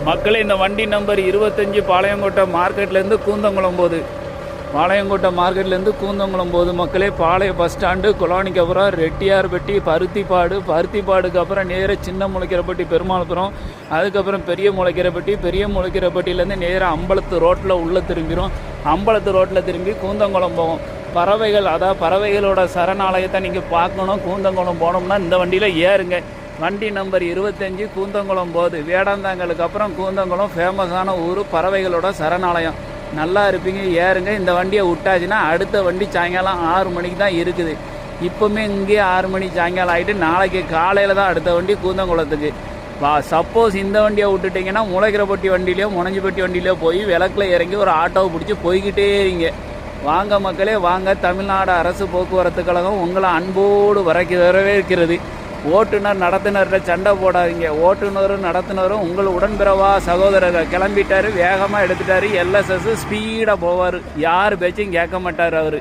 மக்களே, இந்த வண்டி நம்பர் 25 பாளையங்கோட்டை மார்க்கெட்லேருந்து கூந்தங்குளம் போகுது. பாளையங்கோட்டை மார்க்கெட்லேருந்து கூந்தங்குளம் போகுது மக்களே. பாளைய பஸ் ஸ்டாண்டு, குலானிக்கு அப்புறம் ரெட்டியார்பட்டி, பருத்திப்பாடுக்கு அப்புறம் நேராக சின்ன முளைக்கிறப்பட்டி பெருமாள்புரம், அதுக்கப்புறம் பெரிய முளைக்கிறப்பட்டியிலேருந்து நேராக அம்பலத்து ரோட்டில் உள்ளே திரும்பிடும். அம்பலத்து ரோட்டில் திரும்பி கூந்தங்குளம் போகும். பறவைகள், அதாவது பறவைகளோட சரணாலயத்தை நீங்கள் பார்க்கணும். கூந்தங்குளம் போனோம்னா இந்த வண்டியில் ஏறுங்க. வண்டி நம்பர் 25 கூந்தங்குளம் போகுது. வேடாந்தாங்கலுக்கு அப்புறம் கூந்தங்குளம் ஃபேமஸான ஊர், பறவைகளோட சரணாலயம். நல்லா இருப்பீங்க, ஏறுங்க. இந்த வண்டியை விட்டாச்சுன்னா அடுத்த வண்டி சாயங்காலம் 6 மணிக்கு தான் இருக்குது. இப்போவுமே இங்கேயே 6 மணி சாயங்காலம் ஆகிட்டு நாளைக்கு காலையில் தான் அடுத்த வண்டி கூந்தங்குளத்துக்கு. சப்போஸ் இந்த வண்டியை விட்டுட்டிங்கன்னா முளைக்கிறப்பட்டி வண்டியிலையோ முனஞ்சிப்பட்டி வண்டியிலையோ போய் விளக்கில் இறங்கி ஒரு ஆட்டோவை பிடிச்சி போய்கிட்டே இருங்க. வாங்க மக்களே, வாங்க. தமிழ்நாடு அரசு போக்குவரத்து கழகம் உங்களை அன்போடு வரவேற்கிறது. ஓட்டுநர் நடத்துனர்கிட்ட சண்டை போடாதீங்க. ஓட்டுநரும் நடத்துனரும் உங்கள் உடன்பிறவா சகோதரர்கள். கிளம்பிட்டாரு, வேகமாக எடுத்துட்டாரு. எல்எஸ்எஸ் ஸ்பீடாக போவார். யார் பேச்சும் கேட்க மாட்டார் அவர்.